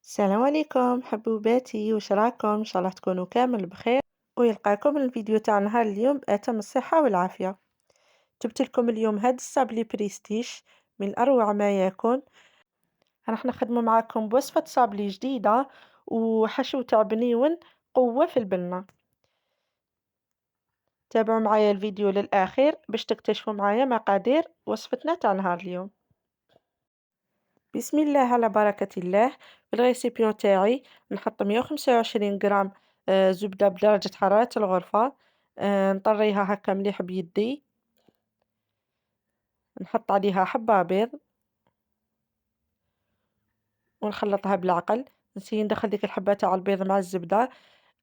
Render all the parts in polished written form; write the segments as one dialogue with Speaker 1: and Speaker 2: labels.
Speaker 1: السلام عليكم حبوباتي، واش راكم؟ ان شاء الله تكونوا كامل بخير، ويلقاكم الفيديو تاع نهار اليوم بأتم الصحة والعافية. جبت لكم اليوم هاد الصابلي بريستيج من أروع ما يكون. راح نخدموا معاكم بوصفة صابلي جديدة وحشو تاع بنيون، قوة في البنة. تابعوا معايا الفيديو للآخر باش تكتشفوا معايا مقادير وصفتنا تاع نهار اليوم. بسم الله على بركة الله. في الريسيبيون تاعي نحط 125 غرام زبدة بدرجة حرارة الغرفة. نطريها هكا مليح بيدي، نحط عليها حبة بيض ونخلطها بالعقل. نسي ندخل ديك الحبة تاع البيض مع الزبدة.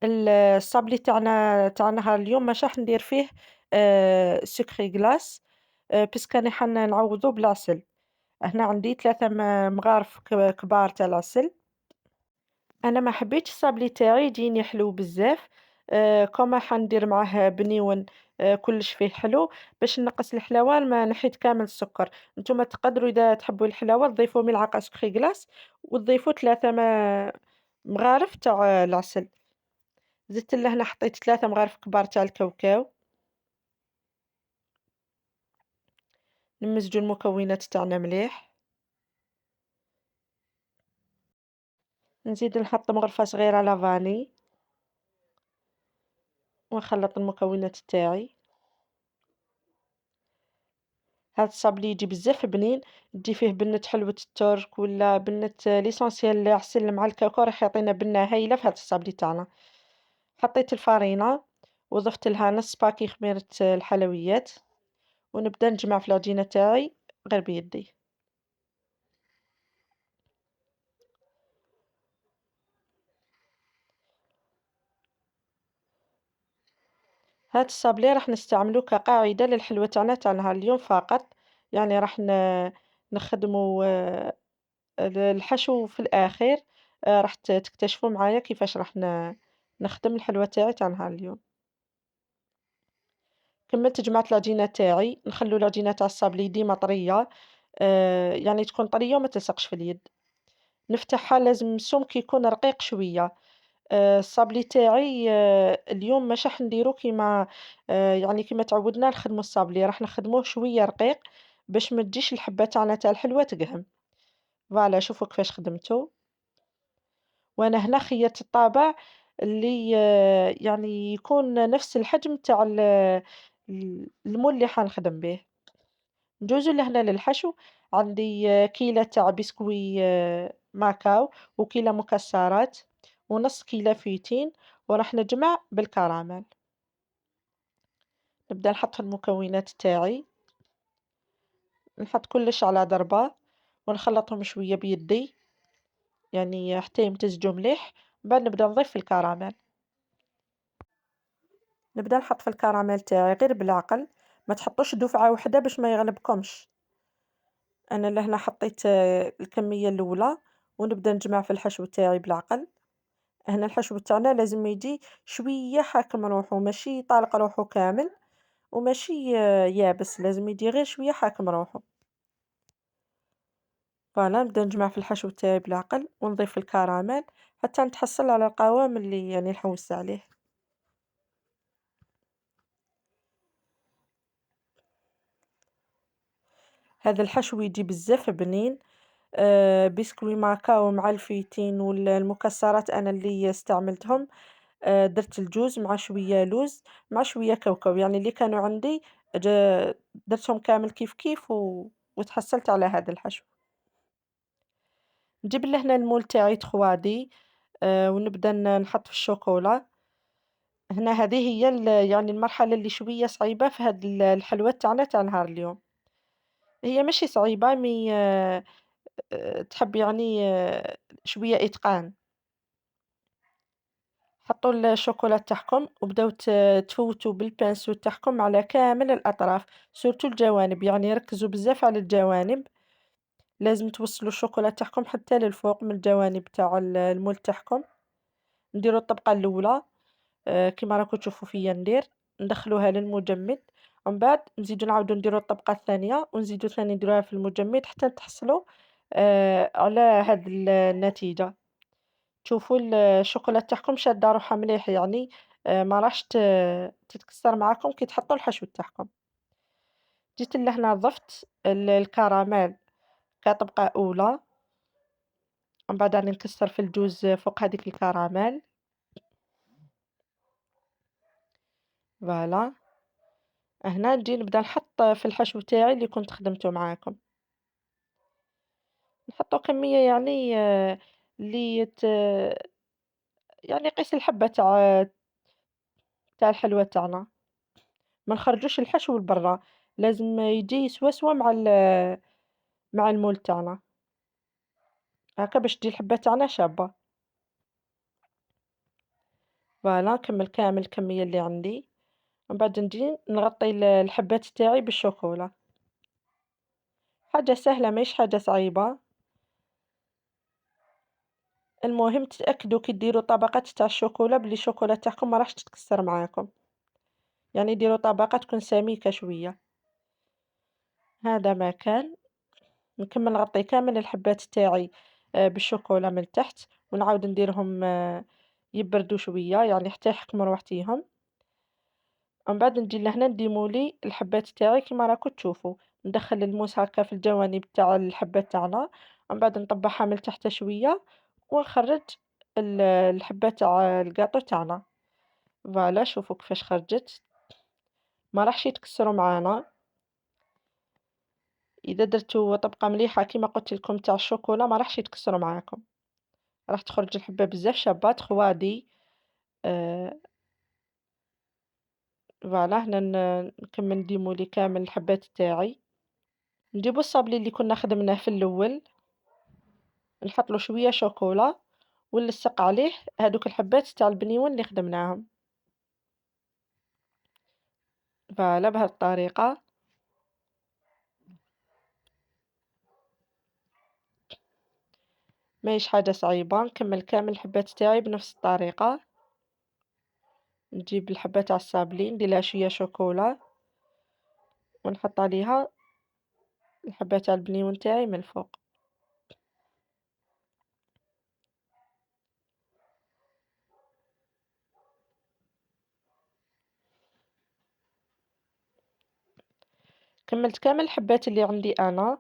Speaker 1: الصابلي تاع نهار اليوم مش راح ندير فيه سكري غلاس، باسكو راني نعوضو بالعسل. هنا عندي 3 مغارف كبار تاع العسل. أنا ما حبيتش الصابلي تاعي يجيني حلو بزاف، كوما حندير معاه بنيون، كلش فيه حلو. باش نقص الحلاوة ما نحيت كامل السكر. نتوما تقدروا إذا تحبوا الحلاوة تضيفوا ملعقة سكري غلاس وتضيفوا 3 مغارف تاع العسل. زدت لهنا حطيت 3 مغارف كبار تاع الكاوكاو. نمزجوا المكونات تاعنا مليح. نزيد نحط مغرفة صغيرة لافاني ونخلط المكونات تاعي. هاد الصابلي يجي بزاف بنين، تجي فيه بنة حلوة الترك ولا بنة ليسونسيال العسل مع الكاكاو، راح يعطينا بنة هايلة في هاد الصابلي تاعنا. حطيت الفارينة وضفت لها نص باكي خميرة الحلويات، ونبدأ نجمع في العجينة تاعي غير بيدي. هاد الصابلي راح نستعملو كقاعدة للحلوة تاعنا تاع نهار اليوم فقط. يعني راح نخدمو الحشو في الآخر. راح تكتشفوا معايا كيفاش راح نخدم الحلوة تاعي تاع نهار اليوم. كملت جمعت العجينة تاعي، نخلو العجينة تاع الصابلي ديما طرية، يعني تكون طرية وما تلصقش في اليد. نفتحها لازم السمك يكون رقيق شوية. الصابلي تاعي اليوم مش راح نديرو كيما يعني كيما تعودنا نخدمو الصابلي، راح نخدموه شوية رقيق باش ما تجيش الحبة تاعنا تاع الحلوة تقهم. فوالا شوفوا كيفاش خدمته. وأنا هنا خيّرت الطابع اللي يعني يكون نفس الحجم تاع المول اللي حنخدم به. ندوزو لهنا للحشو. عندي كيلة تاع بسكوي ماكاو، وكيلة مكسرات، ونص كيلة فيتين، وراح نجمع بالكراميل. نبدأ نحط في المكونات تاعي، نحط كلش على ضربة ونخلطهم شوية بيدي، يعني حتى يمتزجوا مليح. من بعد نبدأ نضيف في الكراميل. نبدأ نحط في الكراميل تاعي غير بالعقل، ما تحطوش دفعة وحدة باش ما يغلبكمش. أنا لهنا حطيت الكمية الأولى، ونبدأ نجمع في الحشو تاعي بالعقل. هنا الحشو تاعنا لازم يجي شوية حاكم روحو، ماشي طالق روحو كامل، وماشي يابس، لازم يجي غير شوية حاكم روحو. فوالا نبدأ نجمع في الحشو تاعي بالعقل ونضيف الكراميل حتى نتحصل على القوام اللي يعني نحوس عليه. هذا الحشو يجي بزاف بنين. بسكوي ماكاو مع الفيتين والمكسرات أنا اللي استعملتهم. درت الجوز مع شوية لوز مع شوية كاوكاو، يعني اللي كانوا عندي درتهم كامل كيف كيف وتحصلت على هذا الحشو. نجيب لهنا المول تاعي تخوادي، ونبدأ نحط في الشوكولا. هنا هذه هي يعني المرحلة اللي شوية صعيبة في هاد الحلوى تاعنا تاع نهار اليوم. هي ماشي صعيبة مي تحب يعني شوية إتقان. حطوا الشوكولا تاعكم وبداو تفوتوا بالبانسو تاعكم على كامل الأطراف، سورتو الجوانب، يعني ركزوا بزاف على الجوانب. لازم توصلوا الشوكولا تاعكم حتى للفوق من الجوانب تاع المول تاعكم. نديروا الطبقة الأولى كيما راكم تشوفوا فيا ندير، ندخلوها للمجمد، ومن بعد نزيدو نعاودو نديرو الطبقة الثانية ونزيدو ثاني نديروها في المجمد حتى تحصلوا على هاد النتيجة. تشوفوا الشوكولا تاعكم شادة روحها مليح يعني ما راحش تتكسر معاكم كي تحطوا الحشو تاعكم. جيت لهنا ضفت الكراميل كطبقة أولى، ومن بعد راني نكسّر في الجوز فوق هاديك الكراميل، فوالا. هنا نجي نبدا نحط في الحشو تاعي اللي كنت خدمته معاكم، نحطّو كمية يعني اللي يعني قيس الحبة تاع الحلوى تاعنا، ما نخرجوش الحشو لبرا، لازم يجي يسوا سوا مع المول تاعنا، هاكا باش تجي الحبة تاعنا شابة. فوالا نكمّل كامل الكمية اللي عندي، ومن بعد نجي نغطي الحبات تاعي بالشوكولا، حاجة سهلة ماهيش حاجة صعيبة. المهم تتأكدوا كي ديروا طبقات تاع الشوكولا بلي الشوكولا تاعكم ما راحش تتكسر معاكم، يعني ديروا طبقة تكون سميكة شوية. هذا ما كان، نكمل نغطي كامل الحبات تاعي بالشوكولا من تحت، ونعاود نديرهم يبردوا شوية يعني حتى يحكموا روحتيهم، ومن بعد نجي لهنا نديمولي الحبات تاعي كيما راكم تشوفوا، ندخل الموس هكا في الجوانب تاع الحبات تاعنا، ومن بعد نطبعها من تحت شوية، ونخرج الحبة تاع الجاتو تاعنا. فوالا شوفوا كيفاش خرجت، ما راحش يتكسروا معانا. إذا درتوا طبقة مليحة كيما قلت لكم تاع الشوكولا ما راحش يتكسروا معاكم، راح تخرج الحبة بزاف شابة خوادي. آه فوالا هنا نكمل نديمولي كامل الحبات تاعي، نجيبو الصابلي اللي كنا خدمناه في الأول، نحطلو شوية شوكولا ونلصق عليه هادوك الحبات تاع البنيون اللي خدمناهم، فوالا بهاد الطريقة. ماهيش حاجة صعيبة، نكمل كامل الحبات تاعي بنفس الطريقة، نجيب الحبة تاع الصابلي نديرلها شوية شوكولا ونحط عليها الحبة تاع البنيون تاعي من الفوق. كملت كامل الحبات اللي عندي أنا،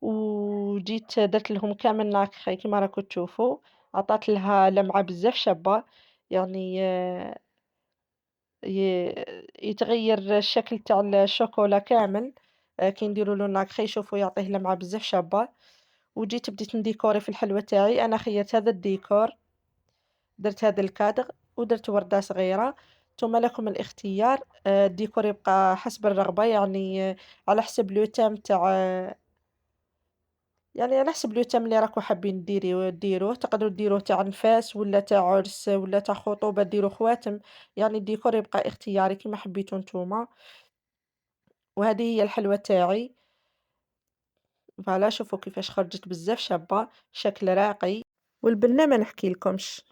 Speaker 1: وجيت درت لهم كامل ناكخي كيما راكم تشوفوا، عطات لها لمعة بزاف شابة، يعني ي يتغير الشكل تاع الشوكولا كامل كي نديروا له ناكخي شوفوا يعطيه لمعة بزاف شابة. وجيت بديت نديكوري في الحلوى تاعي، أنا خيّرت هذا الديكور، درت هذا الكادر ودرت وردة صغيرة، نتوما لكم الاختيار، الديكور يبقى حسب الرغبة يعني على حسب لو تيم تاع يعني على حسب لو تيم اللي راكم حابين ديروه، تقدروا ديروه تاع نفاس ولا تاع عرس ولا تاع خطوبة ديروا خواتم، يعني الديكور يبقى اختياري كيما حبيتو نتوما. وهذه هي الحلوى تاعي، فوالا شوفوا كيفاش خرجت بزاف شابة، شكل راقي، والبنة ما نحكيلكمش.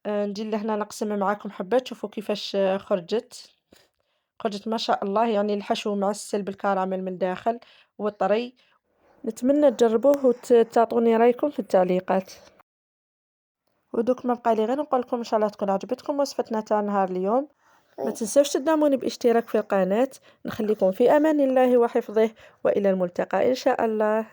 Speaker 1: نجي لهنا نقسم معاكم حبة تشوفوا كيفاش خرجت ما شاء الله، يعني الحشو معسل بالكراميل من الداخل وطري. نتمنى تجربوه تعطوني رايكم في التعليقات. ودوك ما بقى لي غير نقول لكم ان شاء الله تكون عجبتكم وصفتنا تاع نهار اليوم. ما تنسوش تدعموني باشتراك في القناة. نخليكم في امان الله وحفظه، والى الملتقى ان شاء الله.